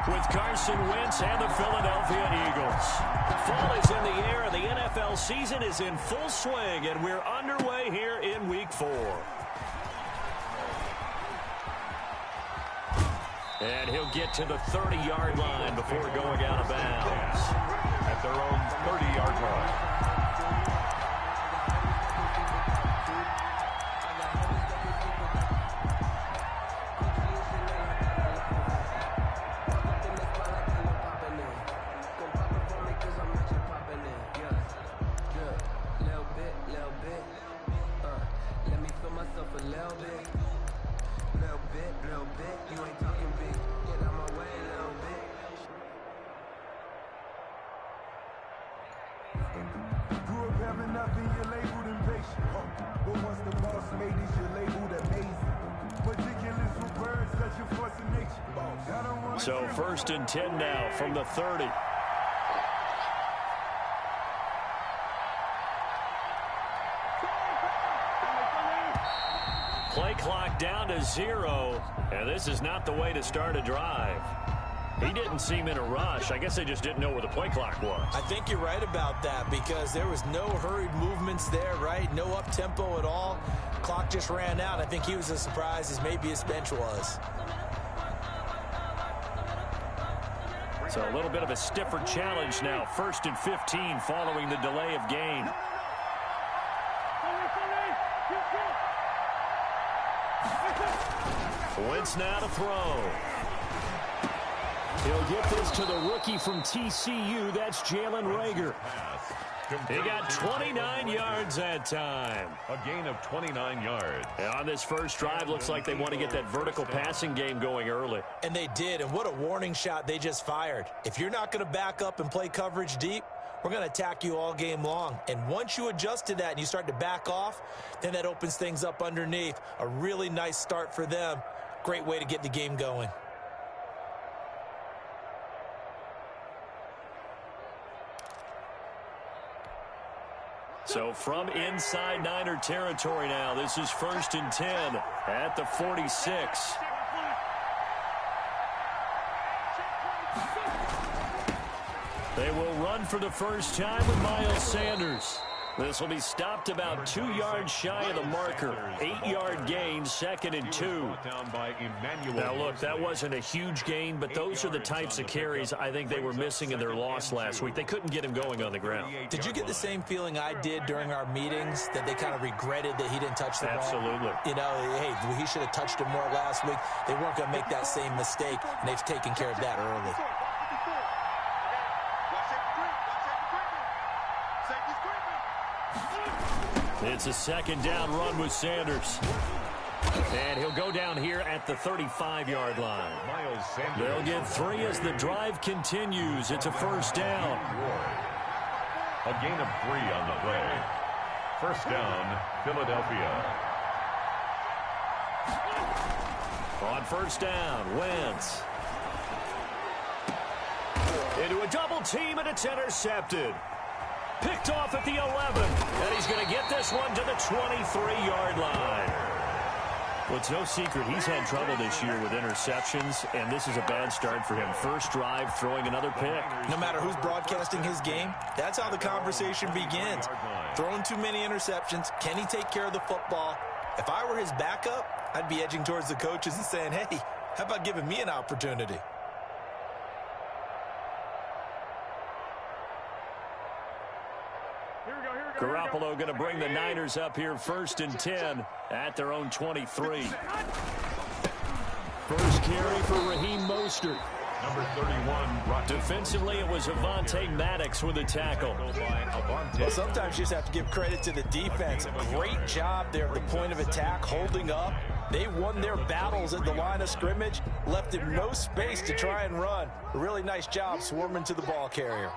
with Carson Wentz and the Philadelphia Eagles. Fall is in the air, and the NFL season is in full swing, and we're underway here in Week 4. And he'll get to the 30-yard line before going out of bounds. At their own 30-yard line. So 1st and 10 now from the 30. Play clock down to 0, and this is not the way to start a drive. He didn't seem in a rush. I guess they just didn't know where the play clock was. I think you're right about that because there was no hurried movements there, right? No up-tempo at all. Clock just ran out. I think he was as surprised as maybe his bench was. So a little bit of a stiffer challenge now. 1st and 15 following the delay of game. Wentz now to throw. He'll get this to the rookie from TCU. That's Jalen Reagor. He got 29 yards that time. A gain of 29 yards. And on this first drive, looks like they want to get that vertical passing game going early. And they did, and what a warning shot they just fired. If you're not going to back up and play coverage deep, we're going to attack you all game long. And once you adjust to that and you start to back off, then that opens things up underneath. A really nice start for them. Great way to get the game going. So from inside Niner territory now, this is 1st and 10 at the 46. They will run for the first time with Miles Sanders. This will be stopped about 2 yards shy of the marker. 8-yard gain, 2nd and 2. Now, look, that wasn't a huge gain, but those are the types of carries I think they were missing in their loss last week. They couldn't get him going on the ground. Did you get the same feeling I did during our meetings, that they kind of regretted that he didn't touch the ball? Absolutely. You know, hey, he should have touched it more last week. They weren't going to make that same mistake, and they've taken care of that early. It's a 2nd down run with Sanders. And he'll go down here at the 35-yard line. They'll get 3 as the drive continues. It's a 1st down. A gain of 3 on the play. 1st down, Philadelphia. On 1st down, Wentz. Into a double team, and it's intercepted. Picked off at the 11, and he's going to get this one to the 23-yard line. Well, it's no secret he's had trouble this year with interceptions, and this is a bad start for him. First drive, throwing another pick. No matter who's broadcasting his game, that's how the conversation begins. Throwing too many interceptions, can he take care of the football? If I were his backup, I'd be edging towards the coaches and saying, hey, how about giving me an opportunity? Garoppolo going to bring the Niners up here 1st and 10 at their own 23. First carry for Raheem Mostert. Number 31. Defensively, it was Avonte Maddox with a tackle. Well, sometimes you just have to give credit to the defense. Great job there at the point of attack, holding up. They won their battles at the line of scrimmage, left him no space to try and run. A really nice job swarming to the ball carrier.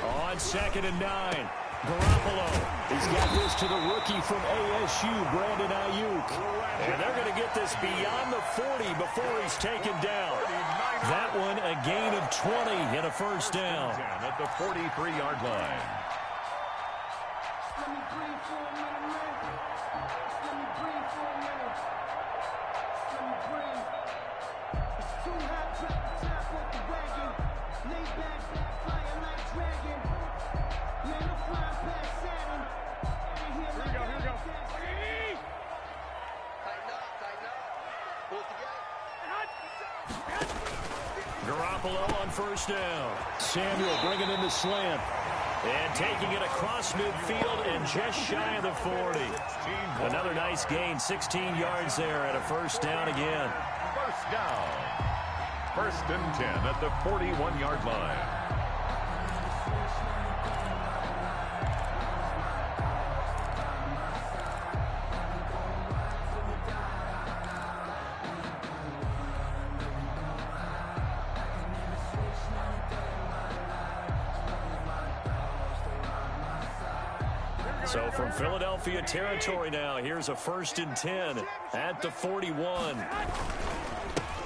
On 2nd and 9, Garoppolo. He's got this to the rookie from ASU, Brandon Ayuk. And they're going to get this beyond the 40 before he's taken down. That one a gain of 20 and a 1st down. At the 43-yard line. Garoppolo on first down. Samuel bringing in the slant. And taking it across midfield and just shy of the 40. Another nice gain, 16 yards there at a first down again. First down. First and 10 at the 41-yard line. So from Philadelphia territory now, here's a first and 10 at the 41.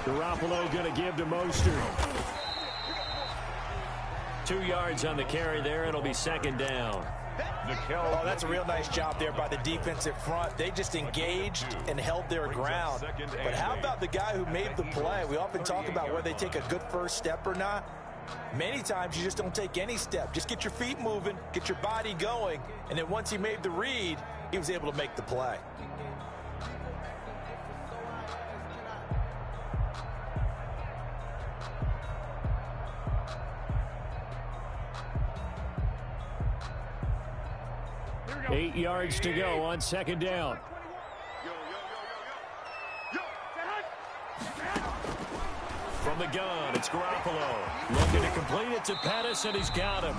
Garoppolo going to give to Mostert. 2 yards on the carry there. It'll be second down. Oh, that's a real nice job there by the defensive front. They just engaged and held their ground. But how about the guy who made the play? We often talk about whether they take a good first step or not. Many times you just don't take any step. Just get your feet moving, get your body going, and then once he made the read, he was able to make the play. Here we go. 8 yards to go on second down. From the gun, it's Garoppolo. Looking to complete it to Pettis, and he's got him.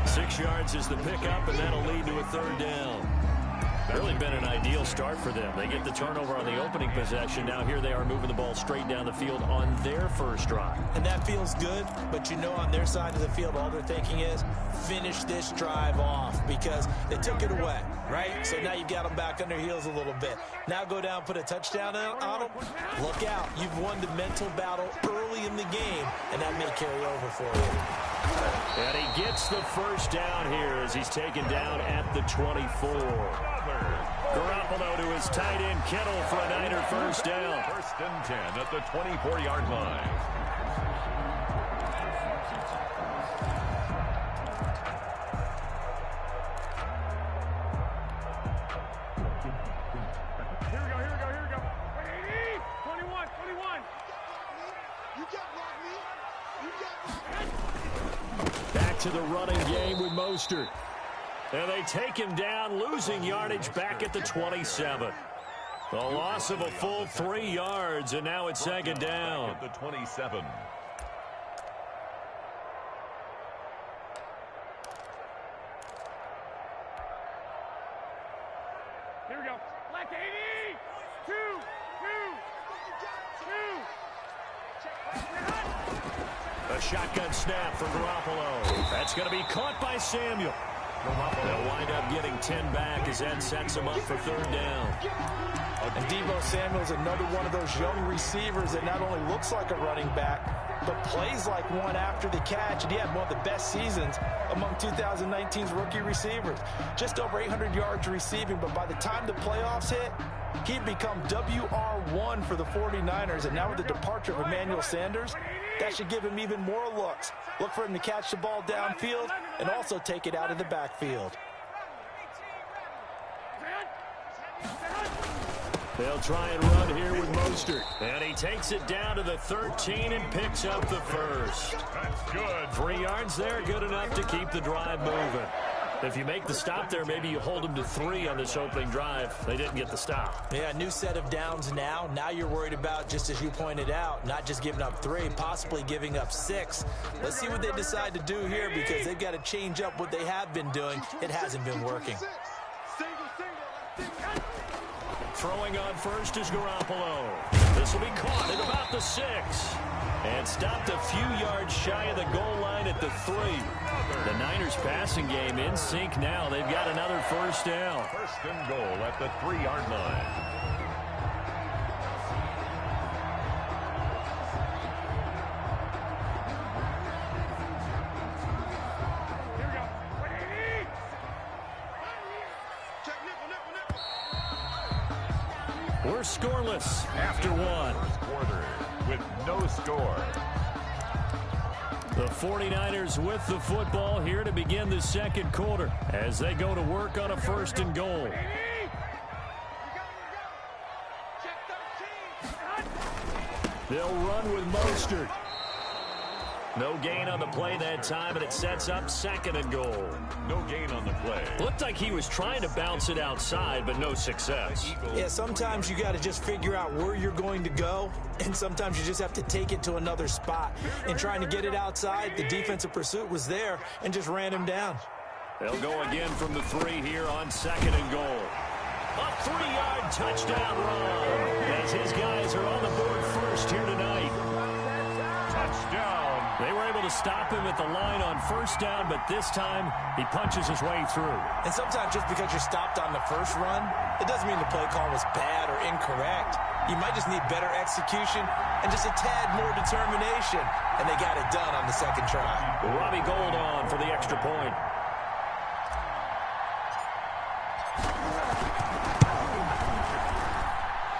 6 yards is the pickup, and that'll lead to a third down. Really been an ideal start for them. They get the turnover on the opening possession. Now here they are moving the ball straight down the field on their first drive. And that feels good, but you know on their side of the field, all they're thinking is finish this drive off because they took it away, right? So now you've got them back on their heels a little bit. Now go down, put a touchdown on them. Look out. You've won the mental battle early in the game, and that may carry over for you. And he gets the first down here as he's taken down at the 24. Garoppolo to his tight end Kittle for a Niner first down. First and 10 at the 24-yard line. Here we go. 21. You got me. Back to the running game with Mostert. And they take him down, losing yardage back at the 27. The loss of a full 3 yards, and now it's second down. At the 27. Here we go. Black 80. 2. A shotgun snap for Garoppolo. That's going to be caught by Samuel. They'll wind up getting 10 back as that sets them up for third down. And Deebo Samuel's another one of those young receivers that not only looks like a running back, but plays like one after the catch. And he had one of the best seasons among 2019's rookie receivers. Just over 800 yards receiving, but by the time the playoffs hit, he'd become WR1 for the 49ers. And now with the departure of Emmanuel Sanders, that should give him even more looks. Look for him to catch the ball downfield and also take it out of the backfield. They'll try and run here with Mostert. And he takes it down to the 13 and picks up the first. That's good. 3 yards there, good enough to keep the drive moving. If you make the stop there, maybe you hold them to 3 on this opening drive. They didn't get the stop. Yeah, new set of downs now. Now you're worried about, just as you pointed out, not just giving up 3, possibly giving up 6. Let's see what they decide to do here because they've got to change up what they have been doing. It hasn't been working. Throwing on first is Garoppolo. This will be caught at about the 6. And stopped a few yards shy of the goal line at the 3. The Niners passing game in sync now. They've got another first down. First and goal at the 3-yard line. We're scoreless after 1. First quarter with no score. The 49ers with the football here to begin the second quarter as they go to work on a 1st and goal. They'll run with Mostert. No gain on the play that time, and it sets up 2nd and goal. No gain on the play. Looked like he was trying to bounce it outside, but no success. Yeah, sometimes you got to just figure out where you're going to go, and sometimes you just have to take it to another spot. And trying to get it outside, the defensive pursuit was there and just ran him down. They'll go again from the 3 here on 2nd and goal. A 3-yard touchdown run as his guys are on the board first here tonight. Touchdown. They were able to stop him at the line on 1st down, but this time he punches his way through. And sometimes just because you're stopped on the first run, it doesn't mean the play call was bad or incorrect. You might just need better execution and just a tad more determination. And they got it done on the 2nd try. Robbie Gould on for the extra point.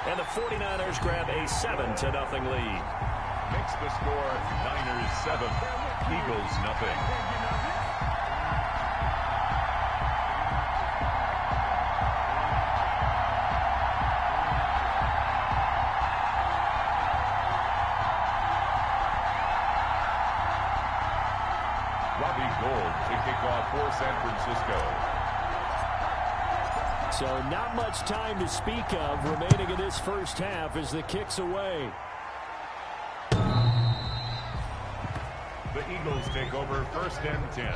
And the 49ers grab a 7-0 lead. Makes the score Niners 7, Eagles nothing. Robbie Gould to kick off for San Francisco. So not much time to speak of remaining in this first half as the kick's away. The Eagles take over 1st and 10.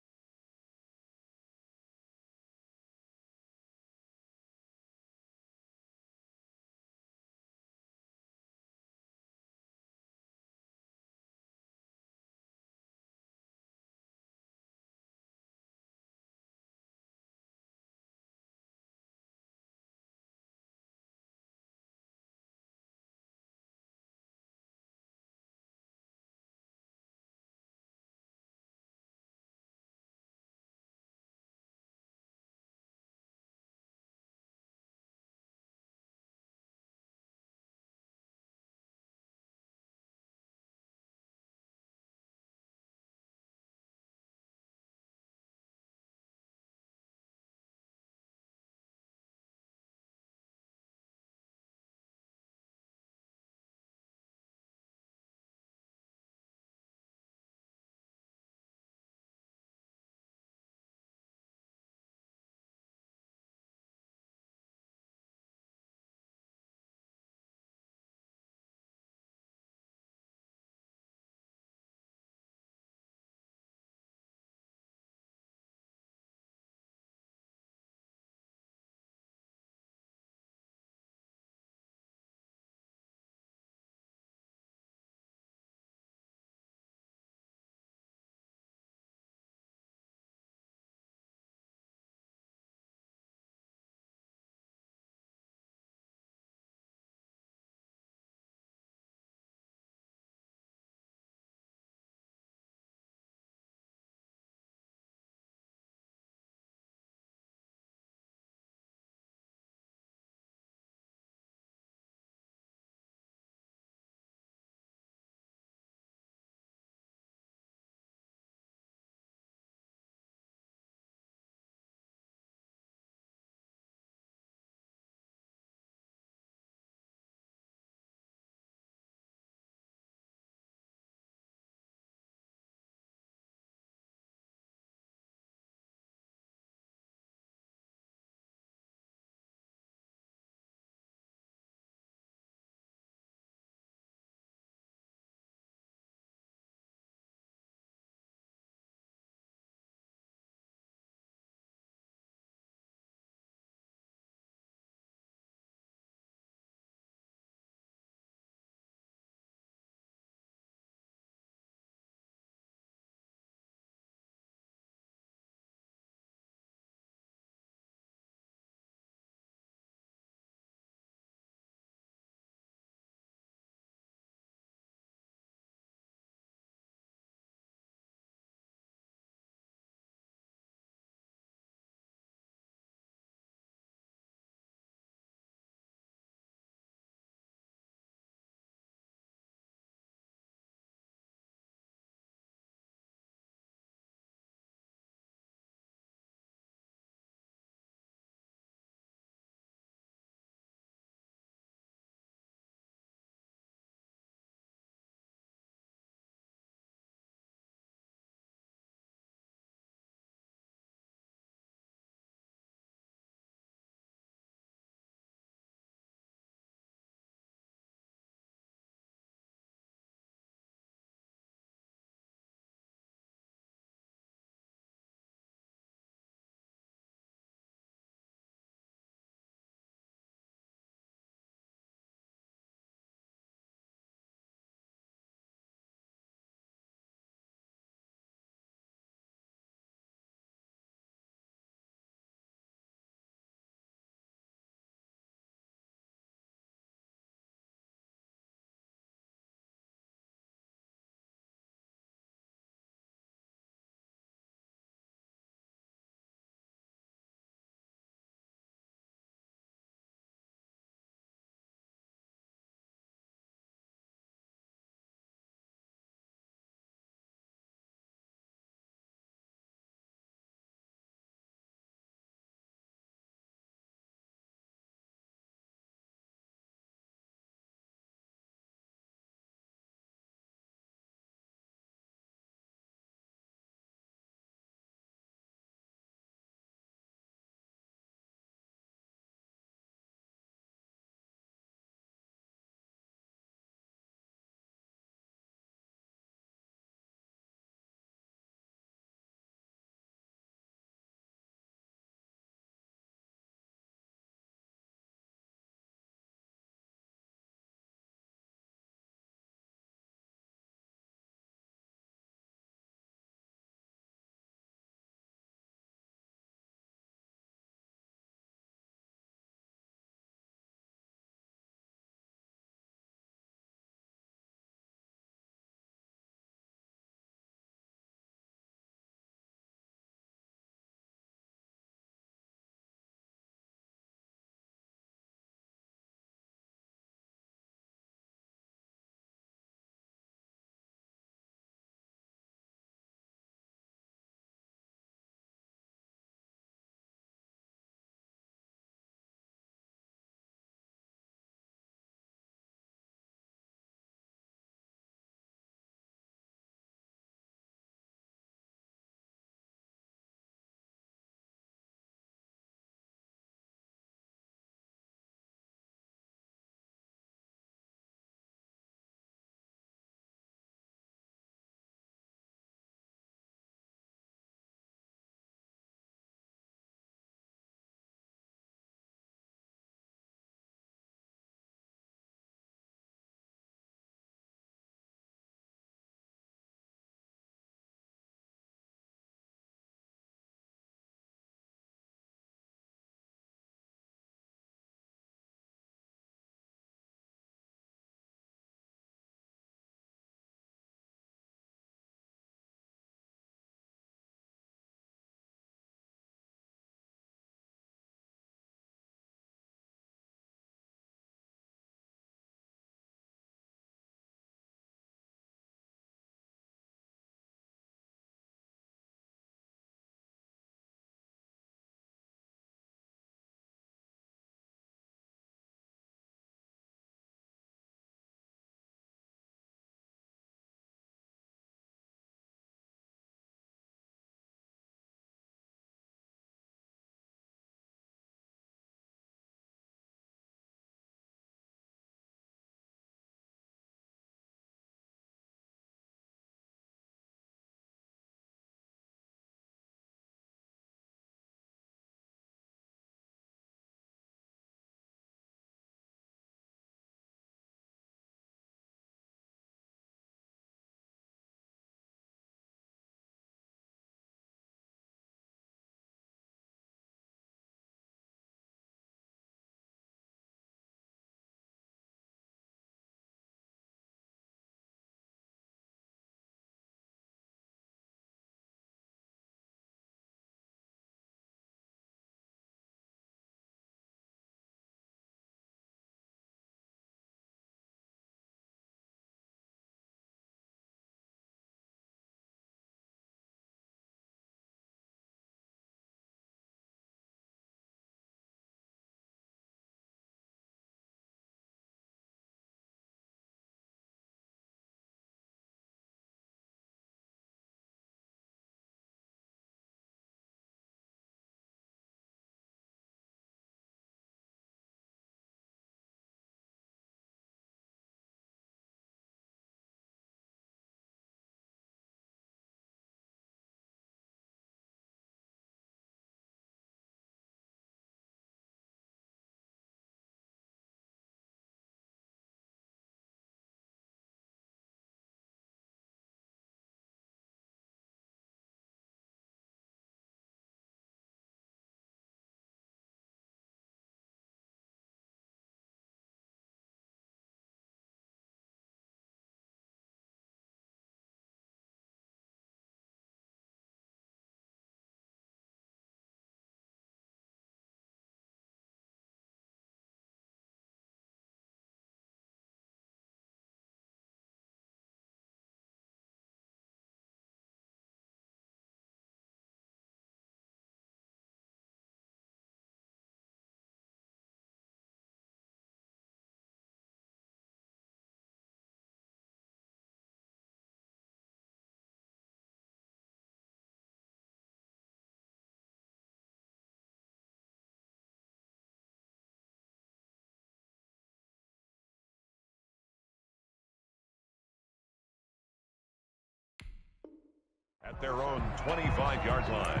at their own 25-yard line.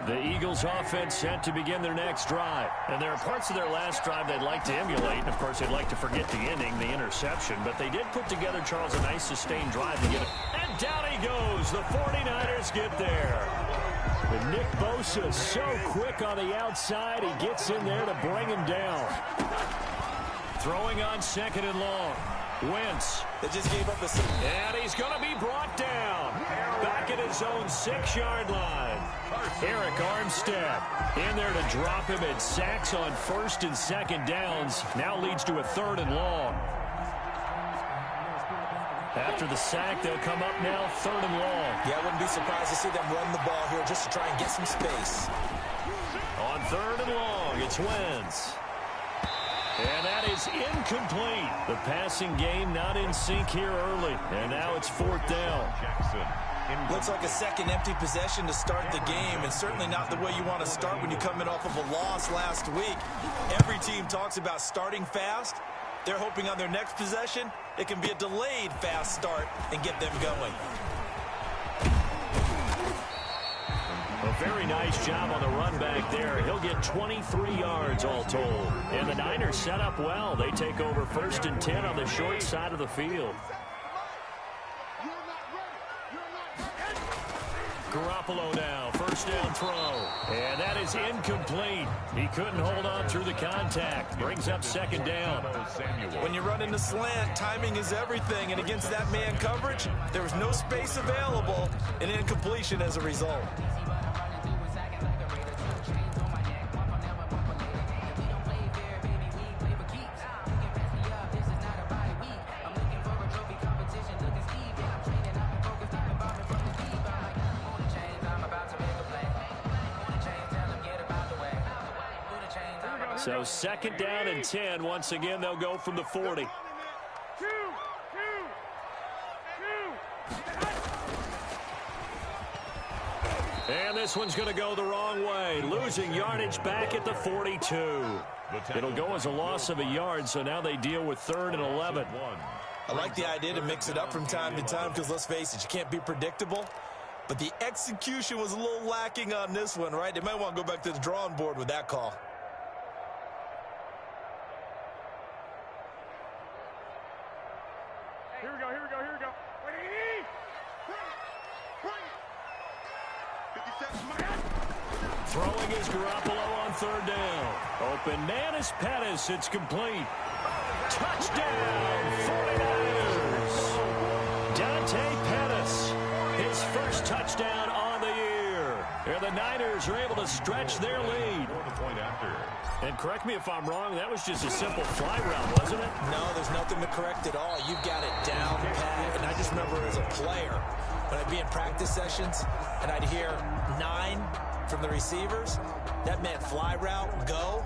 The Eagles offense set to begin their next drive. And there are parts of their last drive they'd like to emulate. And, of course, they'd like to forget the inning, the interception. But they did put together, Charles, a nice sustained drive to get it. And down he goes. The 49ers get there. And Nick Bosa so quick on the outside. He gets in there to bring him down. Throwing on second and long. Wentz. They just gave up a... And he's going to be brought down. Back at his own 6-yard line. Eric Armstead in there to drop him at sacks on first and second downs. Now leads to a 3rd and long. After the sack, they'll come up now 3rd and long. Yeah, I wouldn't be surprised to see them run the ball here just to try and get some space. On 3rd and long, it's Wentz. And that is incomplete. The passing game not in sync here early. And now it's 4th down. Jackson. Looks like a second empty possession to start the game, and certainly not the way you want to start when you come in off of a loss last week. Every team talks about starting fast. They're hoping on their next possession, it can be a delayed fast start and get them going. A very nice job on the run back there. He'll get 23 yards all told. And the Niners set up well. They take over 1st and 10 on the short side of the field. Garoppolo now, 1st down throw. And that is incomplete. He couldn't hold on through the contact. Brings up 2nd down. When you run into slant, timing is everything. And against that man coverage, there was no space available, and incompletion as a result. So 2nd down and 10. Once again, they'll go from the 40. And this one's going to go the wrong way. Losing yardage back at the 42. It'll go as a loss of a yard, so now they deal with 3rd and 11. I like the idea to mix it up from time to time because, let's face it, you can't be predictable. But the execution was a little lacking on this one, right? They might want to go back to the drawing board with that call. Here we go. Wait, 80. Throwing is Garoppolo on 3rd down. Open man is Pettis. It's complete. Touchdown, 49ers. Dante Pettis, his first touchdown on the year. And the Niners are able to stretch their lead. And correct me if I'm wrong, that was just a simple fly route, wasn't it? No, there's nothing to correct at all. You've got it down pat. And I just remember as a player, when I'd be in practice sessions and I'd hear 9 from the receivers, that meant fly route, go.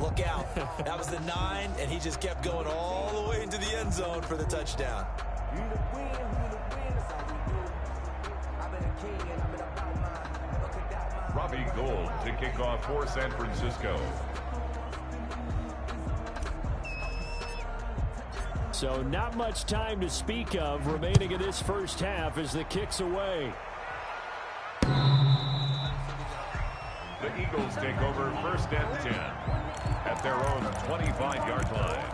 Look out. That was the 9, and he just kept going all the way into the end zone for the touchdown. Robbie Gould to kick off for San Francisco. So not much time to speak of remaining in this first half as the kick's away. The Eagles take over 1st and 10 at their own 25-yard line.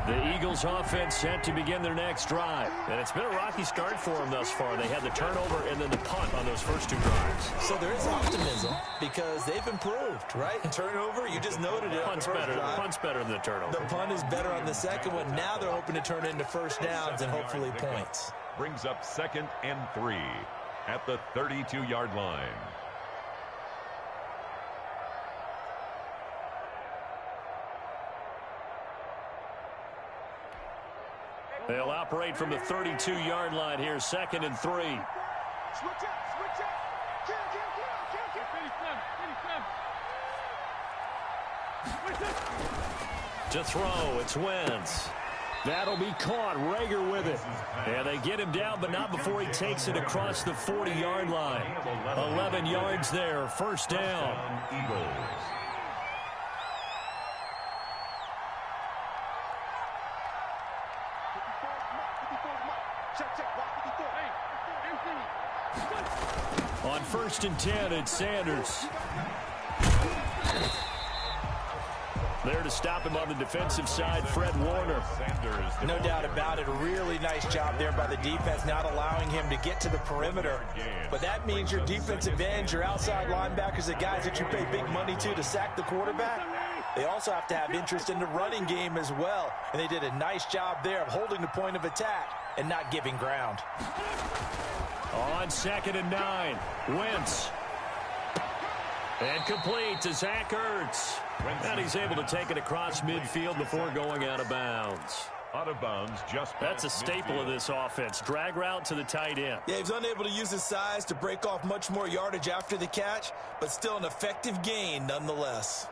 The Eagles offense set to begin their next drive. And it's been a rocky start for them thus far. They had the turnover and then the punt on those first 2 drives. So there is optimism because they've improved, right? Turnover, you just noted it. Punt's better than the turnover. The punt is better on the second one. Now they're hoping to turn it into 1st downs and hopefully points. Brings up 2nd and 3 at the 32-yard line. They'll operate from the 32-yard line here, 2nd and 3. Switch up, switch up. Kill. To throw, it's Wentz. That'll be caught. Rager with it. And they get him down, but not before he takes it across the 40-yard line. 11 yards there, first down. Eagles. On 1st and 10, it's Sanders. There to stop him on the defensive side, Fred Warner. No doubt about it. A really nice job there by the defense, not allowing him to get to the perimeter. But that means your defensive ends, your outside linebackers, the guys that you pay big money to sack the quarterback, they also have to have interest in the running game as well. And they did a nice job there of holding the point of attack and not giving ground. On 2nd and 9, Wentz. And complete to Zach Ertz. And he's able to take it across midfield before going out of bounds. Out of bounds, just that's a staple of this offense. Drag route to the tight end. Yeah, he's unable to use his size to break off much more yardage after the catch, but still an effective gain nonetheless.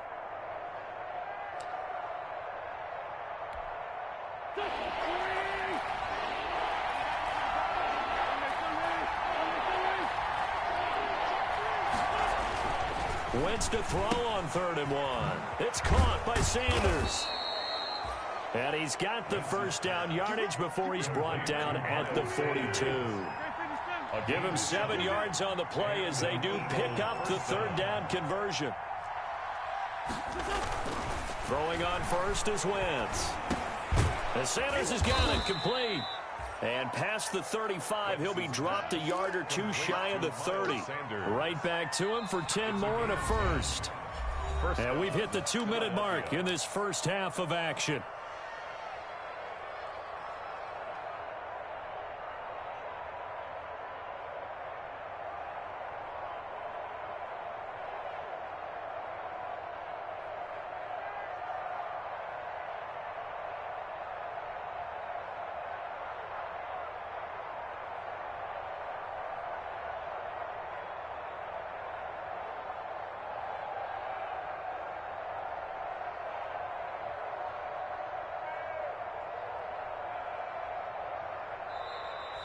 Wentz to throw on 3rd and 1. It's caught by Sanders. And he's got the first down yardage before he's brought down at the 42. I'll give him 7 yards on the play as they do pick up the 3rd down conversion. Throwing on first is Wentz. And Sanders has got it complete. And past the 35, he'll be dropped a yard or two shy of the 30. Right back to him for 10 more and a first. And we've hit the 2-minute mark in this first half of action.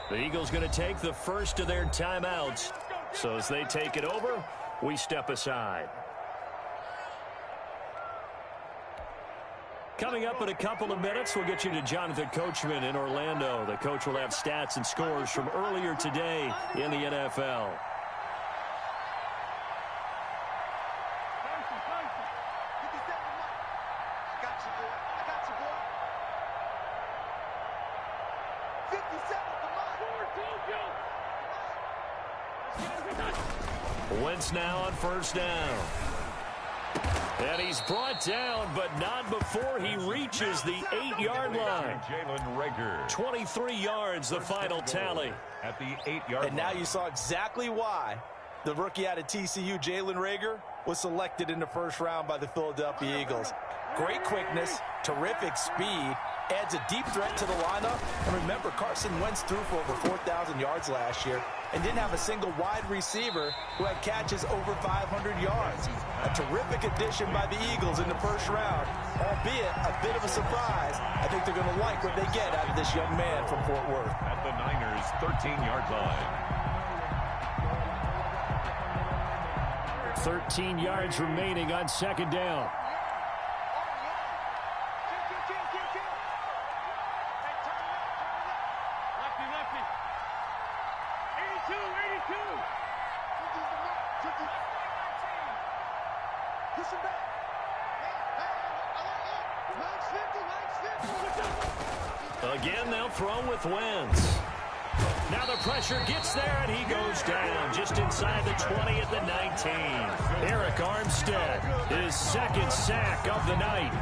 The Eagles going to take the first of their timeouts. So as they take it over, we step aside. Coming up in a couple of minutes, we'll get you to Jonathan Coachman in Orlando. The coach will have stats and scores from earlier today in the NFL. Wentz now on first down. And he's brought down, but not before he reaches the 8-yard line. Jalen Rager. 23 yards, the final tally. At the 8-yard line. And now you saw exactly why the rookie out of TCU, Jalen Rager, was selected in the first round by the Philadelphia Eagles. Great quickness, terrific speed, adds a deep threat to the lineup. And remember, Carson Wentz threw for over 4,000 yards last year and didn't have a single wide receiver who had catches over 500 yards. A terrific addition by the Eagles in the first round, albeit a bit of a surprise. I think they're going to like what they get out of this young man from Fort Worth. At the Niners' 13-yard line. 13 yards remaining on second down. Again, they'll throw with Wentz. Now the pressure gets there, and he goes down just inside the 20 at the 19. Eric Armstead, his second sack of the night.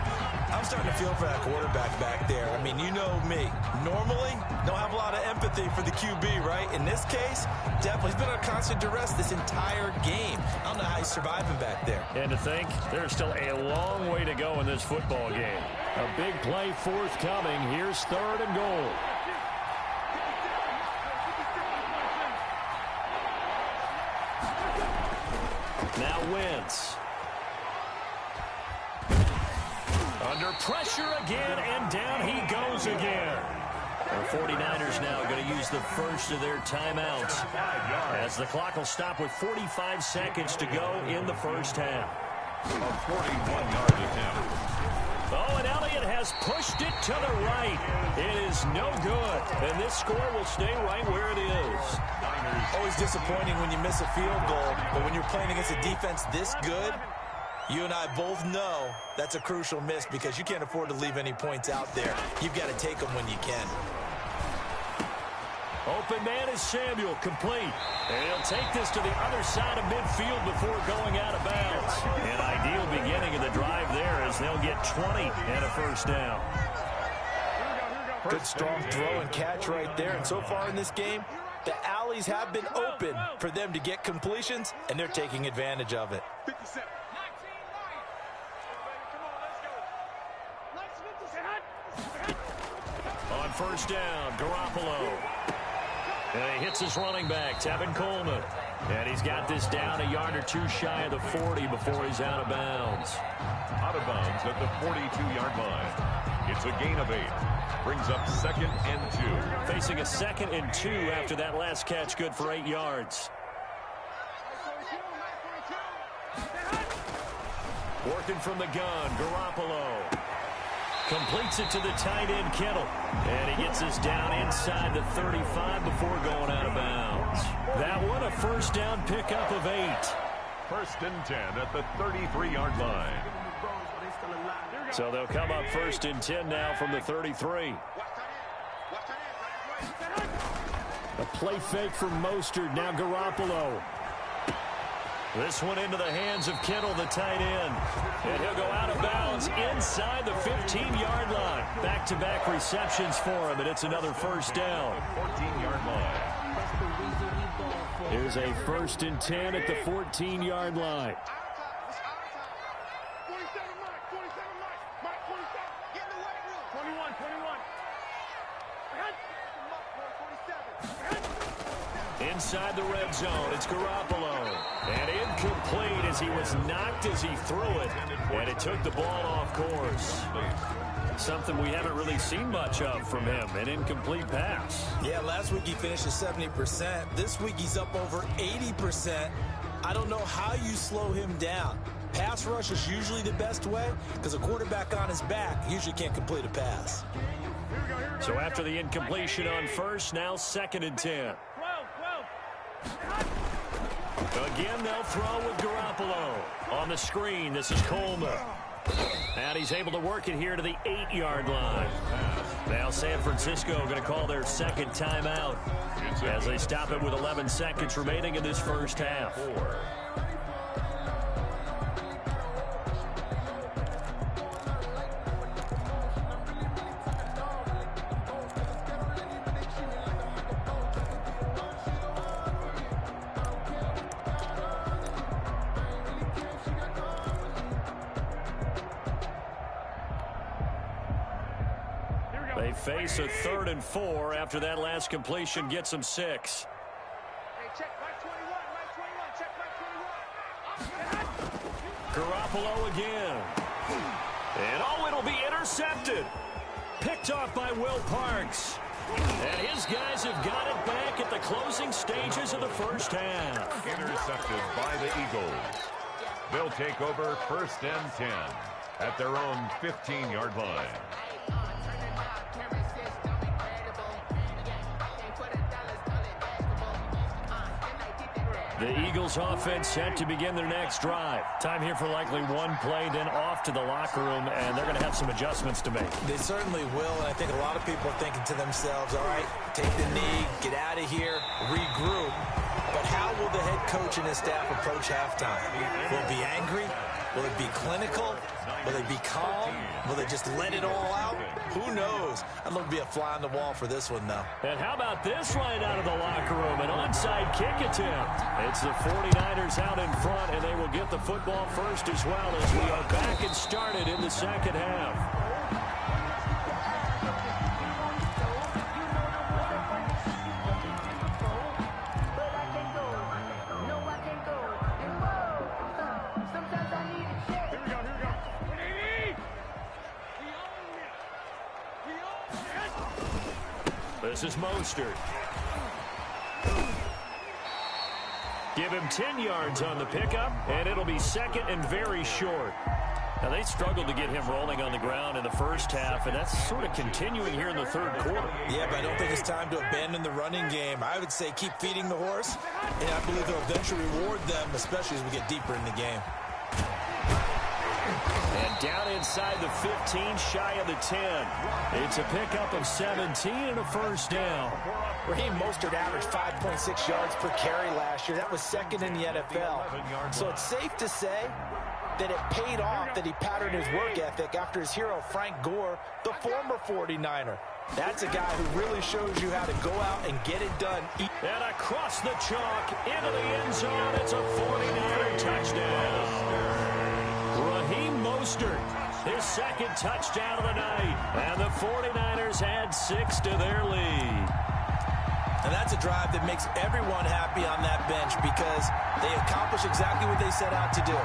I'm starting to feel for that quarterback back there. I mean, you know me. Normally, don't have a lot of empathy for the QB, right? In this case, definitely. He's been under constant duress this entire game. I don't know how he's surviving back there. And to think, there's still a long way to go in this football game. A big play forthcoming. Here's 3rd and goal. Now Wentz. Under pressure again, and down he goes again. The 49ers now going to use the first of their timeouts as the clock will stop with 45 seconds to go in the first half. A 41-yard attempt. Oh, and Elliott has pushed it to the right. It is no good, and this score will stay right where it is. Always disappointing when you miss a field goal, but when you're playing against a defense this good, you and I both know that's a crucial miss because you can't afford to leave any points out there. You've got to take them when you can. Open man is Samuel, complete. And he'll take this to the other side of midfield before going out of bounds. An ideal beginning of the drive there as they'll get 20 and a first down. Good strong throw and catch right there. And so far in this game, the alleys have been open for them to get completions, and they're taking advantage of it. 57. On first down, Garoppolo. And he hits his running back, Tevin Coleman. And he's got this down a yard or two shy of the 40 before he's out of bounds. Out of bounds at the 42-yard line. It's a gain of 8. Brings up 2nd and 2. Facing a 2nd and 2 after that last catch, good for 8 yards. Working from the gun, Garoppolo. Completes it to the tight end, Kittle. And he gets us down inside the 35 before going out of bounds. That one a first down pickup of 8. 1st and 10 at the 33-yard line. So they'll come up 1st and 10 now from the 33. A play fake from Mostert, now Garoppolo. This one into the hands of Kittle, the tight end. And he'll go out of bounds inside the 15-yard line. Back-to-back receptions for him, and it's another first down. 14-yard line. Here's a 1st and 10 at the 14-yard line. 21. Inside the red zone, it's Garoppolo. And incomplete as he was knocked as he threw it. And it took the ball off course. Something we haven't really seen much of from him, an incomplete pass. Yeah, last week he finished at 70%. This week he's up over 80%. I don't know how you slow him down. Pass rush is usually the best way because a quarterback on his back usually can't complete a pass. So after the incompletion on first, now 2nd and 10. Again, they'll throw with Garoppolo. On the screen, this is Coleman. And he's able to work it here to the 8-yard line. Now San Francisco going to call their 2nd timeout as they stop it with 11 seconds remaining in this first half. They face a 3rd and 4 after that last completion gets them 6. Hey, check Mike 21, check Mike 21. Garoppolo again. And it'll be intercepted. Picked off by Will Parks. And his guys have got it back at the closing stages of the first half. Intercepted by the Eagles. They'll take over 1st and 10 at their own 15-yard line. The Eagles offense set to begin their next drive. Time here for likely one play, then off to the locker room, and they're going to have some adjustments to make. They certainly will, and I think a lot of people are thinking to themselves, all right, take the knee, get out of here, regroup. But how will the head coach and his staff approach halftime? Will it be angry? Will it be clinical? Will they be calm? Will they just let it all out? Who knows? I'd love to be a fly on the wall for this one, though. And how about this right out of the locker room? An onside kick attempt. It's the 49ers out in front, and they will get the football first as well as we are back and started in the second half. This is Mostert. Give him 10 yards on the pickup, and it'll be second and very short. Now, they struggled to get him rolling on the ground in the first half, and that's sort of continuing here in the third quarter. Yeah, but I don't think it's time to abandon the running game. I would say keep feeding the horse, and I believe they'll eventually reward them, especially as we get deeper in the game. And down inside the 15, shy of the 10. It's a pickup of 17 and a first down. Raheem Mostert averaged 5.6 yards per carry last year. That was second in the NFL. So it's safe to say that it paid off that he patterned his work ethic after his hero, Frank Gore, the former 49er. That's a guy who really shows you how to go out and get it done. And across the chalk, into the end zone, it's a 49er touchdown. Raheem Mostert, his second touchdown of the night. And the 49ers add 6 to their lead. And that's a drive that makes everyone happy on that bench because they accomplish exactly what they set out to do.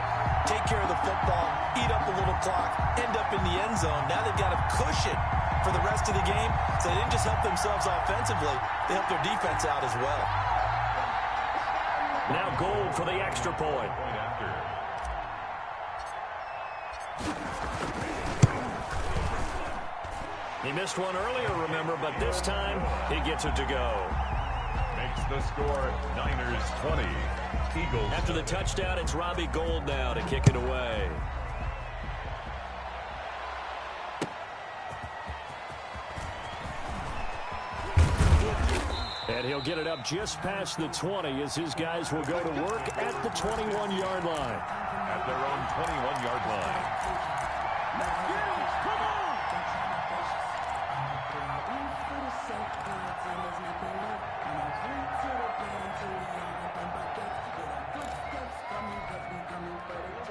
Take care of the football, eat up a little clock, end up in the end zone. Now they've got a cushion for the rest of the game. So they didn't just help themselves offensively, they helped their defense out as well. Now Gold for the extra point. He missed one earlier, remember, but this time he gets it to go. Makes the score Niners 20, Eagles. After the touchdown, it's Robbie Gould now to kick it away. And he'll get it up just past the 20 as his guys will go to work at the 21-yard line. At their own 21-yard line.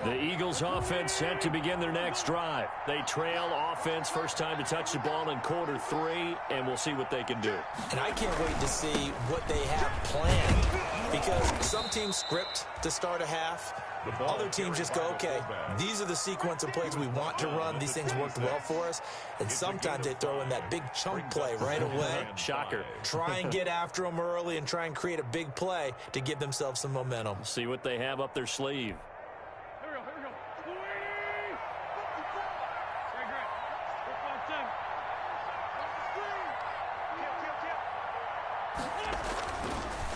The Eagles offense set to begin their next drive. They trail offense, first time to touch the ball in quarter 3, and we'll see what they can do. And I can't wait to see what they have planned because some teams script to start a half. Other teams just go, okay, these are the sequence of plays we want to run. These things worked well for us. And sometimes they throw in that big chunk play right away. Shocker. Try and get after them early and try and create a big play to give themselves some momentum. See what they have up their sleeve.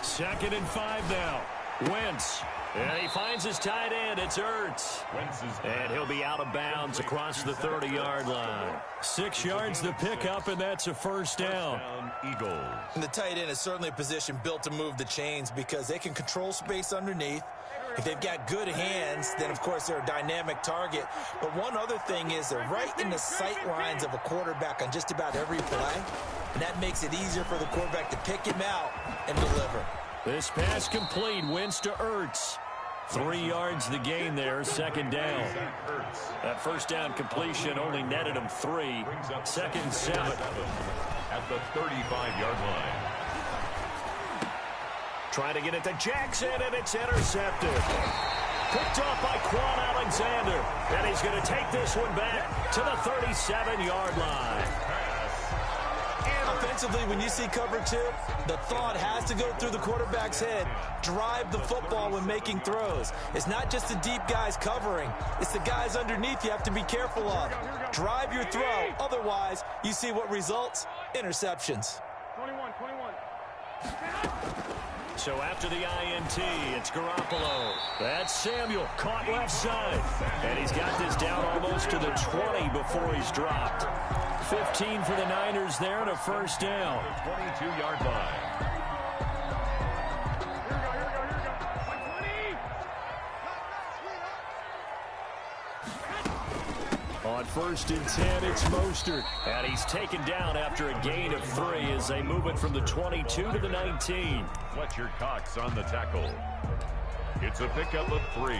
Second and 5 now. Wentz. And he finds his tight end. It's Ertz. And he'll be out of bounds across the 30-yard line. 6 yards to pick up, and that's a first down. Eagles. And the tight end is certainly a position built to move the chains because they can control space underneath. If they've got good hands, then, of course, they're a dynamic target. But one other thing is they're right in the sight lines of a quarterback on just about every play. And that makes it easier for the quarterback to pick him out and deliver. This pass complete. Wentz to Ertz. 3 yards the gain there, second down. That first down completion only netted him 3. Second and 7. At the 35-yard line. Trying to get it to Jackson, and it's intercepted. Picked off by Quan Alexander. And he's going to take this one back to the 37-yard line. Offensively, when you see cover 2, the thought has to go through the quarterback's head. Drive the football when making throws. It's not just the deep guys covering. It's the guys underneath you have to be careful of. Drive your throw. Otherwise, you see what results? Interceptions. 21. So after the INT, it's Garoppolo. That's Samuel, caught left side. And he's got this down almost to the 20 before he's dropped. 15 for the Niners there and a first down. 22-yard line. On first and 10, it's Mostert. And he's taken down after a gain of 3 as they move it from the 22 to the 19. Fletcher Cox on the tackle. It's a pickup of 3.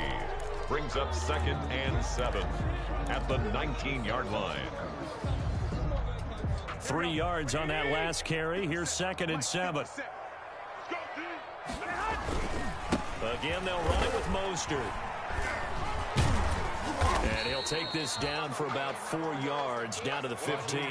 Brings up second and 7 at the 19-yard line. 3 yards on that last carry. Here's second and 7. Again, they'll run it with Mostert. And And he'll take this down for about 4 yards, down to the 15.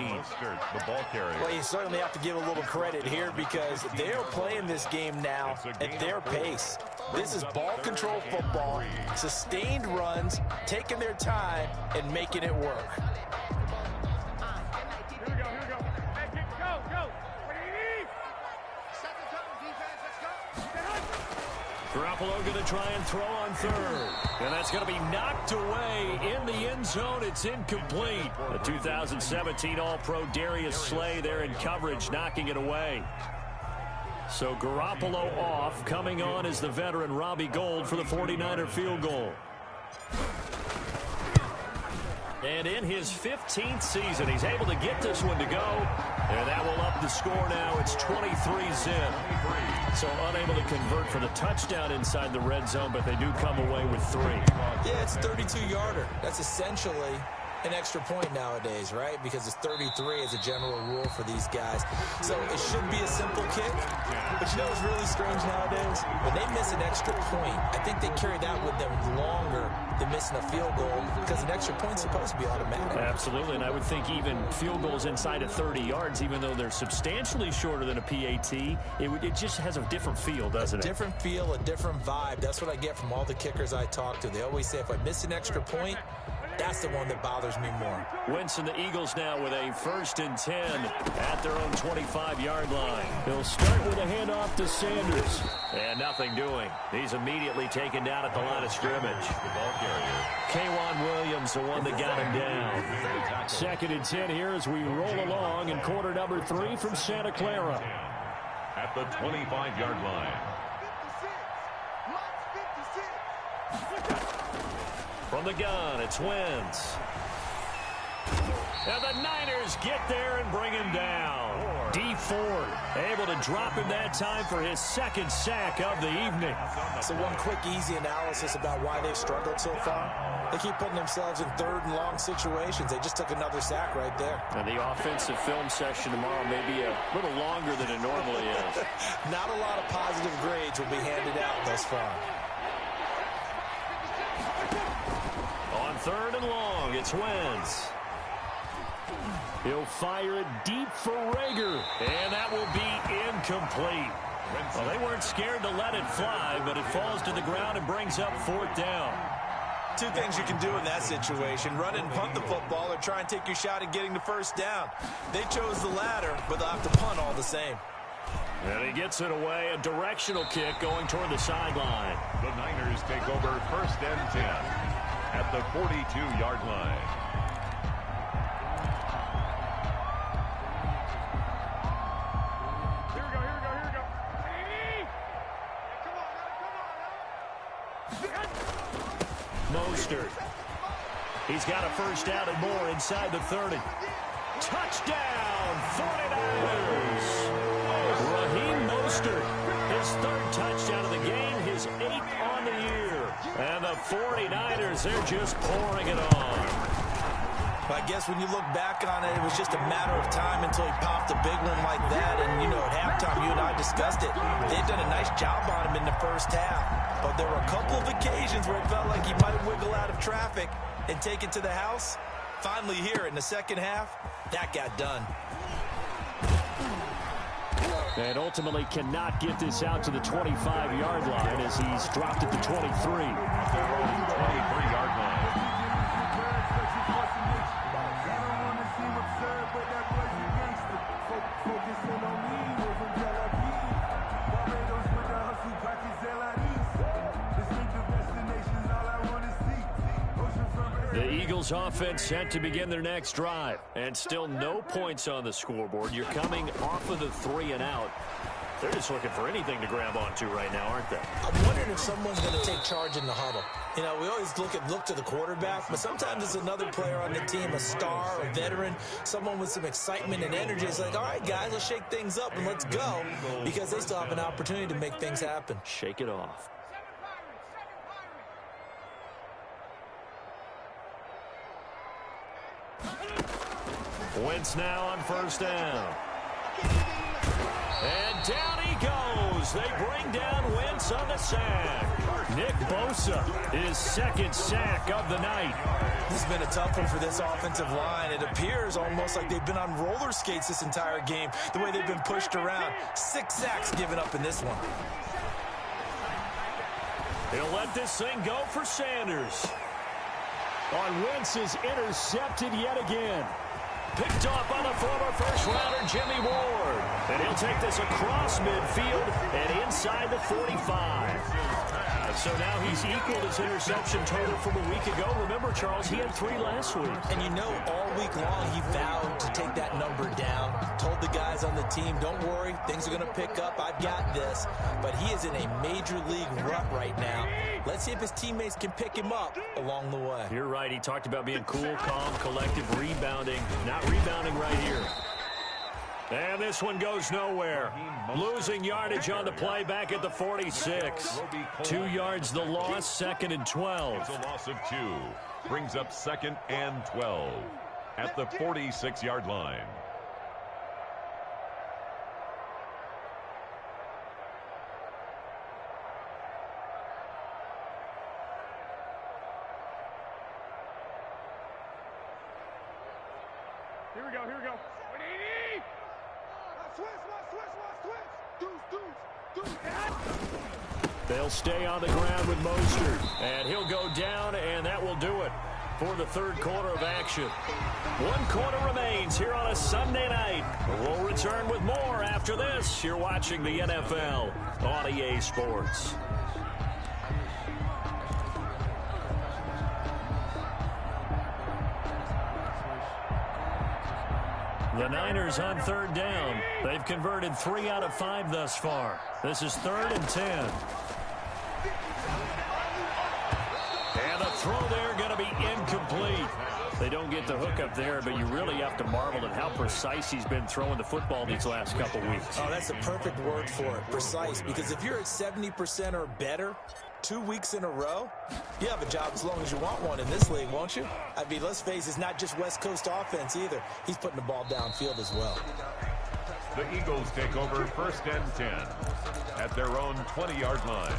The ball carrier. Well, you certainly have to give a little credit here because they're playing this game now at their pace. This is ball control football, sustained runs, taking their time, and making it work. Here we go. Hey, go. What do you need? Set the tone, defense. Let's go. Garoppolo going to try and throw on third. And that's going to be knocked away in the end zone. It's incomplete. The 2017 All-Pro Darius Slay there in coverage, knocking it away. So Garoppolo off. Coming on is the veteran Robbie Gould for the 49er field goal. And in his 15th season, he's able to get this one to go. And that will up the score now. It's 23-zip. So unable to convert for the touchdown inside the red zone, but they do come away with 3. Yeah, it's a 32-yarder. That's essentially an extra point nowadays, right? Because it's 33 as a general rule for these guys. So it should be a simple kick. But you know what's really strange nowadays? When they miss an extra point, I think they carry that with them longer than missing a field goal because an extra point's supposed to be automatic. Absolutely, and I would think even field goals inside of 30 yards, even though they're substantially shorter than a PAT, it just has a different feel, doesn't it? A different feel, a different vibe. That's what I get from all the kickers I talk to. They always say if I miss an extra point, that's the one that bothers me more. Wentz and the Eagles now with a 1st and 10 at their own 25-yard line. They'll start with a handoff to Sanders. And nothing doing. He's immediately taken down at the line of scrimmage. K'Wan Williams, the one that got him down. 2nd and 10 here as we roll along in quarter number 3 from Santa Clara. At the 25-yard line. From the gun, it's Wentz. And the Niners get there and bring him down. D Ford able to drop him that time for his 2nd sack of the evening. So one quick, easy analysis about why they've struggled so far. They keep putting themselves in 3rd and long situations. They just took another sack right there. And the offensive film session tomorrow may be a little longer than it normally is. Not a lot of positive grades will be handed out thus far. On 3rd and long, it's Wentz. He'll fire it deep for Rager, and that will be incomplete. Well, they weren't scared to let it fly, but it falls to the ground and brings up 4th down. 2 things you can do in that situation: run and punt the football, or try and take your shot at getting the 1st down. They chose the latter, but they'll have to punt all the same. And he gets it away, a directional kick going toward the sideline. The Niners take over 1st and 10 at the 42-yard line. Here we go. Come on. Mostert. He's got a 1st down and more inside the 30. Touchdown, 49ers. Raheem Mostert, his 3rd touchdown of the game, his 8th on the year. And the 49ers, they're just pouring it on. I guess when you look back on it, it was just a matter of time until he popped a big one like that. And, you know, at halftime, you and I discussed it. They've done a nice job on him in the 1st half. But there were a couple of occasions where it felt like he might wiggle out of traffic and take it to the house. Finally here in the 2nd half, that got done. And ultimately cannot get this out to the 25-yard line as he's dropped it to 23. 23-yard line. The Eagles offense set to begin their next drive. And still no points on the scoreboard. You're coming off of the 3 and out. They're just looking for anything to grab onto right now, aren't they? I'm wondering if someone's going to take charge in the huddle. You know, we always look to the quarterback, but sometimes it's another player on the team, a star, a veteran, someone with some excitement and energy. It's like, all right, guys, let's shake things up and let's go, because they still have an opportunity to make things happen. Shake it off. Wentz now on 1st down. And down he goes. goes. They bring down Wentz on the sack. Nick Bosa, his second sack of the night. This has been a tough one for this offensive line. It appears almost like they've been on roller skates this entire game, the way they've been pushed around. 6 sacks given up in this one. He'll let this thing go for Sanders. On Wentz is intercepted yet again. Picked off by the former first-rounder Jimmy Ward. And he'll take this across midfield and inside the 45. So now he's equaled his interception total from a week ago. Remember, Charles, he had 3 last week. And you know, all week long he vowed to take that number down. Told the guys on the team, don't worry, things are going to pick up. I've got this. But he is in a major league rut right now. Let's see if his teammates can pick him up along the way. You're right. He talked about being cool, calm, collective, rebounding. Not rebounding right here. And this one goes nowhere. Losing yardage on the play back at the 46. 2 yards the loss, 2nd and 12. It's a loss of 2. Brings up 2nd and 12 at the 46-yard line. Here we go, here we go. They'll stay on the ground with Mostert. And he'll go down, and that will do it for the 3rd quarter of action. 1 quarter remains here on a Sunday night. We'll return with more after this. You're watching the NFL on EA Sports. The Niners on 3rd down. They've converted 3 out of 5 thus far. This is 3rd and 10. And the throw there going to be incomplete. They don't get the hook up there, but you really have to marvel at how precise he's been throwing the football these last couple weeks. Oh, that's the perfect word for it, precise. Because if you're at 70% or better 2 weeks in a row, you have a job as long as you want one in this league, won't you? I mean, let's face it, it's not just West Coast offense either. He's putting the ball downfield as well. The Eagles take over 1st and 10 at their own 20-yard line.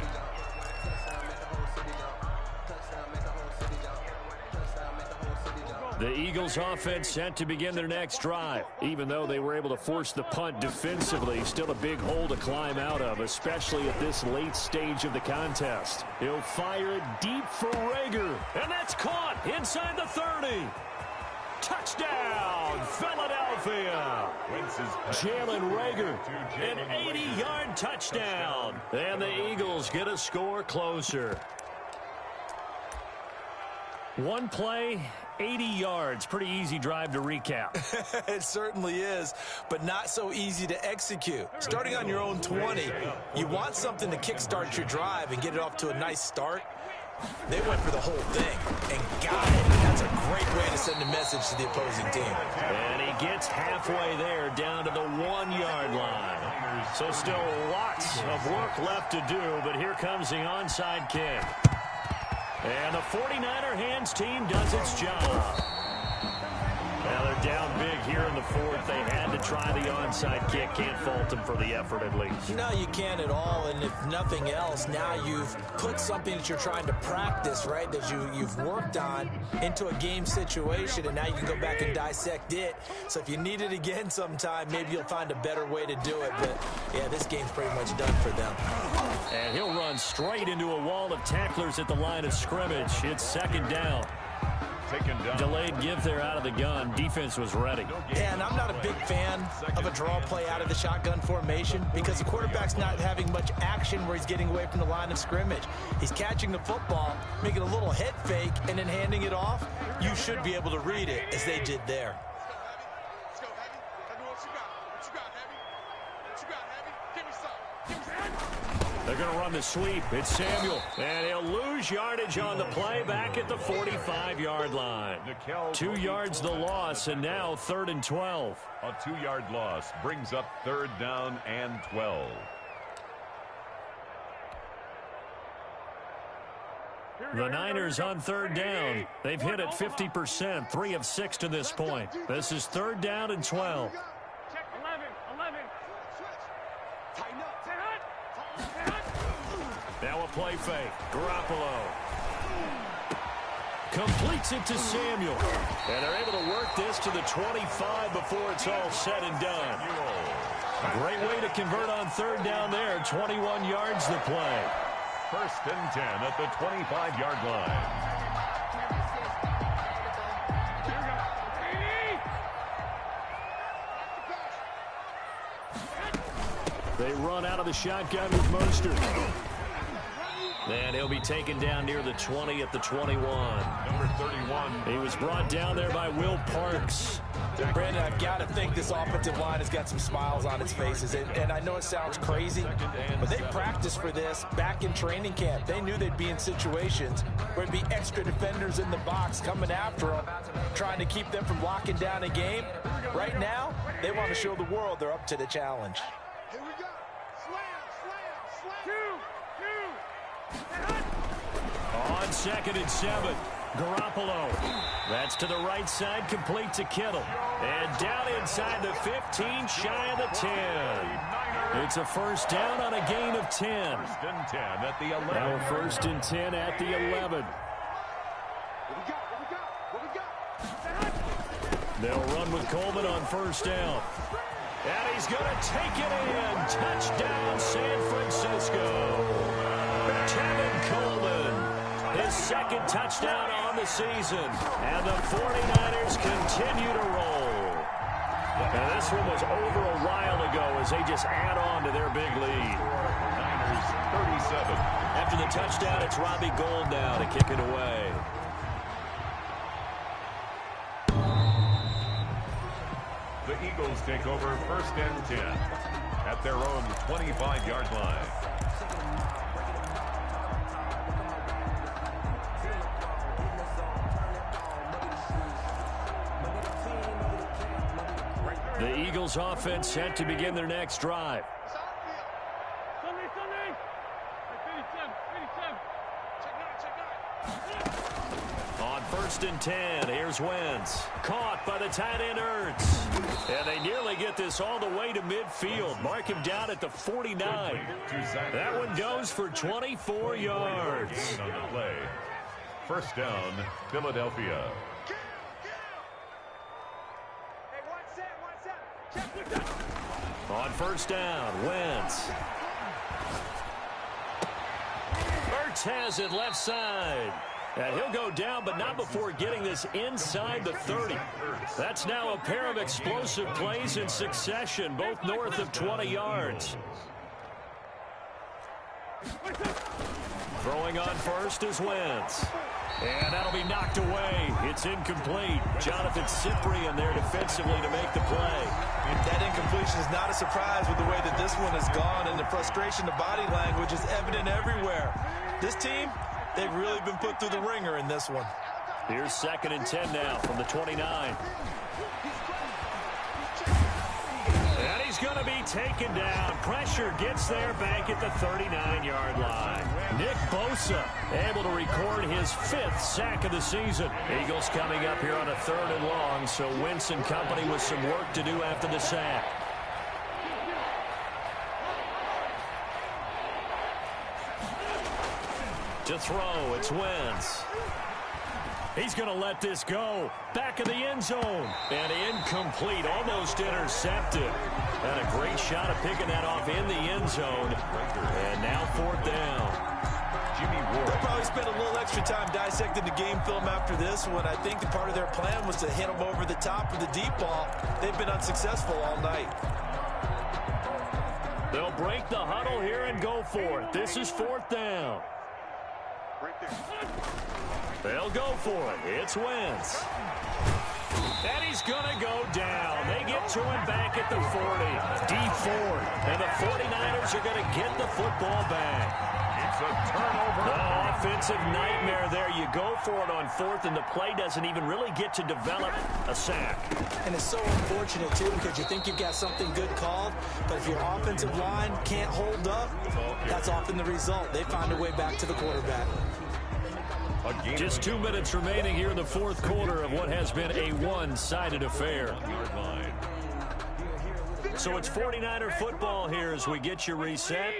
The Eagles offense set to begin their next drive. Even though they were able to force the punt defensively, still a big hole to climb out of, especially at this late stage of the contest. He'll fire it deep for Rager, and that's caught inside the 30. Touchdown, Philadelphia. Jalen Rager, an 80-yard touchdown. And the Eagles get a score closer. 1 play, 80 yards. Pretty easy drive to recap. It certainly is, but not so easy to execute. Starting on your own 20, you want something to kickstart your drive and get it off to a nice start. They went for the whole thing and got it. That's a great way to send a message to the opposing team. And he gets halfway there, down to the 1-yard line. So still lots of work left to do, but here comes the onside kick. And the 49er hands team does its job. Now they're down big here in the 4th. They had to try the onside kick. Can't fault them for the effort at least. No, you can't at all. And if nothing else, now you've put something that you're trying to practice, right, that you've worked on into a game situation, and now you can go back and dissect it. So if you need it again sometime, maybe you'll find a better way to do it. But, yeah, this game's pretty much done for them. And he'll run straight into a wall of tacklers at the line of scrimmage. It's 2nd down. Taken down. Delayed give there out of the gun. Defense was ready. Yeah, and I'm not a big fan of a draw play out of the shotgun formation because the quarterback's not having much action where he's getting away from the line of scrimmage. He's catching the football, making a little head fake, and then handing it off. You should be able to read it as they did there. Let's go, Heavy. Tell me what you got. What you got, Heavy? What you got, Heavy? Give me some. Give me some. They're going to run the sweep. It's Samuel. And he'll lose yardage on the play back at the 45-yard line. 2 yards the loss, and now 3rd and 12. A 2-yard loss brings up 3rd down and 12. The Niners on 3rd down. They've hit it 50%, 3 of 6 to this point. This is 3rd down and 12. Check 11. Tighten up. play fake. Garoppolo completes it to Samuel. And they're able to work this to the 25 before it's all said and done. A great way to convert on third down there. 21 yards to play. 1st and 10 at the 25-yard line. They run out of the shotgun with Mostert. And he'll be taken down near the 20 at the 21. Number 31. He was brought down there by Will Parks. Brandon, I've got to think this offensive line has got some smiles on its faces. And I know it sounds crazy, but they practiced for this back in training camp. They knew they'd be in situations where there'd be extra defenders in the box coming after them, trying to keep them from locking down a game. Right now, they want to show the world they're up to the challenge. Here we go. Slam. On 2nd and 7, Garoppolo. That's to the right side, complete to Kittle. And down inside the 15, shy of the 10. It's a first down on a gain of 10. 1st and 10 at the 11. Now 1st and 10 at the 11. They'll run with Coleman on 1st down. And he's going to take it in. Touchdown, San Francisco. Kevin Coleman, his 2nd touchdown on the season. And the 49ers continue to roll. And this one was over a while ago as they just add on to their big lead. Niners 37. After the touchdown, it's Robbie Gould now to kick it away. The Eagles take over 1st and 10 at their own 25-yard line. The Eagles offense set to begin their next drive. On 1st and 10, here's Wentz. Caught by the tight end Ertz. And they nearly get this all the way to midfield. Mark him down at the 49. That one goes for 24 yards. On the play. 1st down, Philadelphia. On 1st down, Wentz. Ertz has it left side. And he'll go down, but not before getting this inside the 30. That's now a pair of explosive plays in succession, both north of 20 yards. Throwing on 1st is Wentz. And that'll be knocked away. It's incomplete. Jonathan Cyprien there defensively to make the play. That incompletion is not a surprise with the way that this one has gone, and the frustration, the body language is evident everywhere. This team, they've really been put through the ringer in this one. Here's 2nd and 10 now from the 29. And he's going to be taken down. Pressure gets there back at the 39-yard line. Nick Bosa able to record his 5th sack of the season. Eagles coming up here on a 3rd and long, so Wentz and company with some work to do after the sack. To throw, it's Wentz. He's going to let this go. Back of the end zone. And incomplete, almost intercepted. And a great shot of picking that off in the end zone. And now 4th down. Jimmy Ward. They'll probably spend a little extra time dissecting the game film after this one. I think the part of their plan was to hit them over the top with the deep ball. They've been unsuccessful all night. They'll break the huddle here and go for it. This is 4th down. They'll go for it. It's Wentz. And he's going to go down. They get to him back at the 40. D Ford. And the 49ers are going to get the football back. It's a turnover. The offensive nightmare there. You go for it on 4th, and the play doesn't even really get to develop a sack. And it's so unfortunate, too, because you think you've got something good called, but if your offensive line can't hold up, that's often the result. They find a way back to the quarterback. Just 2 minutes remaining here in the 4th quarter of what has been a one-sided affair. So it's 49er football here as we get you reset.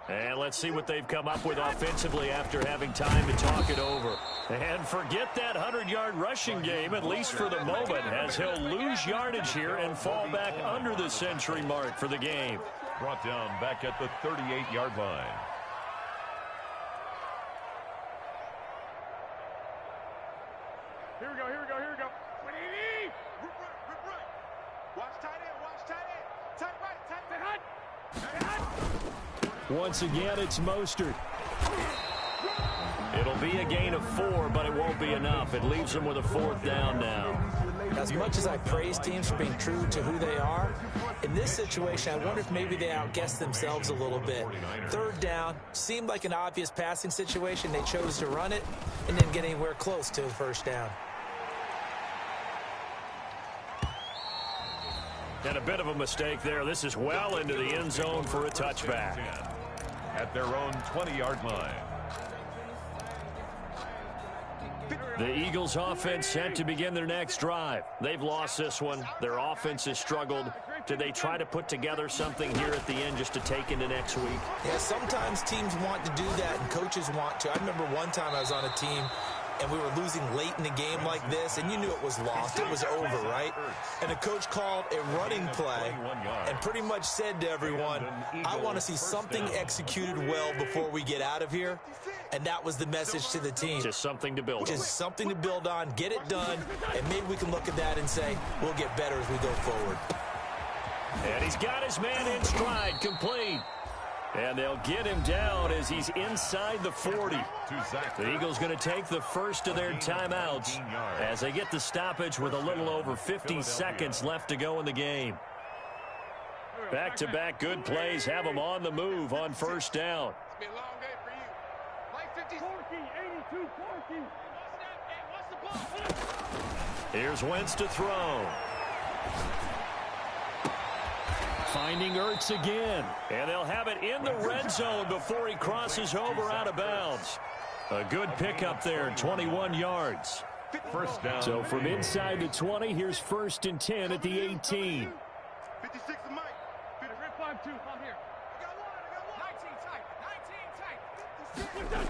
And let's see what they've come up with offensively after having time to talk it over. And forget that 100-yard rushing game, at least for the moment, as he'll lose yardage here and fall back under the century mark for the game. Brought down back at the 38-yard line. Here we go, here we go, here we go. What do you need? Right. Watch tight end, watch tight end. Tight right, tight hut. Once again, it's Mostert. It'll be a gain of 4, but it won't be enough. It leaves them with a 4th down now. As much as I praise teams for being true to who they are, in this situation, I wonder if maybe they outguessed themselves a little bit. 3rd down seemed like an obvious passing situation. They chose to run it and didn't get anywhere close to the 1st down. And a bit of a mistake there. This is well into the end zone for a touchback. At their own 20-yard line. The Eagles offense set to begin their next drive. They've lost this one. Their offense has struggled. Do they try to put together something here at the end just to take into next week? Yeah, sometimes teams want to do that and coaches want to. I remember one time I was on a team and we were losing late in the game like this, and you knew it was lost. It was over, right? And the coach called a running play and pretty much said to everyone, I want to see something executed well before we get out of here. And that was the message to the team. Just something to build on. Just something to build on, get it done, and maybe we can look at that and say, we'll get better as we go forward. And he's got his man in stride, complete. And they'll get him down as he's inside the 40. The Eagles going to take the first of their timeouts as they get the stoppage with a little over 50 seconds left to go in the game. Back-to-back good plays have them on the move on 1st down. It's been a long day for you. Like 50, 82, 40. Here's Wentz to throw. Finding Ertz again. And they'll have it in the red zone before he crosses over out of bounds. A good pickup there, 21 yards. 1st down. So from inside the 20, here's 1st and 10 at the 18. 56 of Mike. 5-2, I'm here. I got one. 19 tight. 19 tight.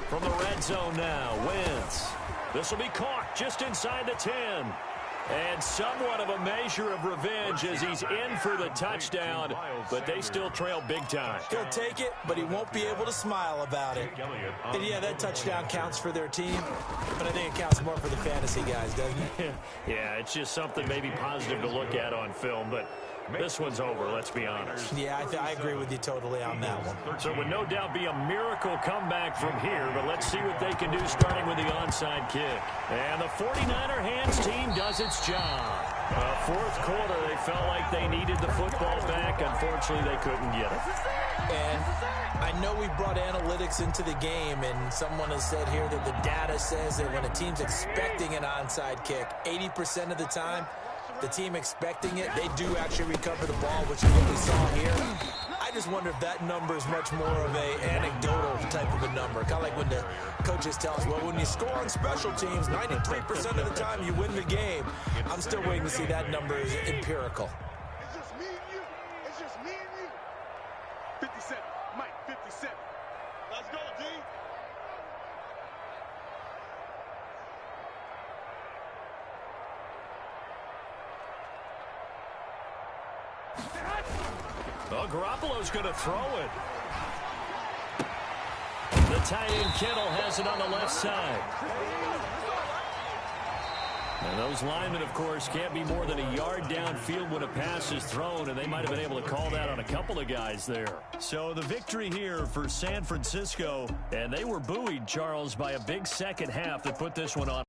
From the red zone now, Wentz. This will be caught just inside the 10. And somewhat of a measure of revenge as he's in for the touchdown, but they still trail big time. He'll take it, but he won't be able to smile about it. And yeah, that touchdown counts for their team, but I think it counts more for the fantasy guys, doesn't it? Yeah, it's just something maybe positive to look at on film, but this one's over, let's be honest. Yeah, I agree with you totally on that one. So it would no doubt be a miracle comeback from here, but let's see what they can do starting with the onside kick. And the 49er hands team does its job. 4th quarter, they felt like they needed the football back. Unfortunately, they couldn't get it. And I know we brought analytics into the game, and someone has said here that the data says that when a team's expecting an onside kick, 80% of the time, the team expecting it, they do actually recover the ball, which is what we saw here. I just wonder if that number is much more of a anecdotal type of a number. Kind of like when the coaches tell us, well, when you score on special teams, 93% of the time you win the game. I'm still waiting to see that number is empirical. It's just me and you. It's just me and you. 57. Mike, 57. Let's go, D. Well, Garoppolo's going to throw it. The tight end Kittle has it on the left side. And those linemen, of course, can't be more than a yard downfield when a pass is thrown, and they might have been able to call that on a couple of guys there. So the victory here for San Francisco, and they were buoyed, Charles, by a big second half that put this one on.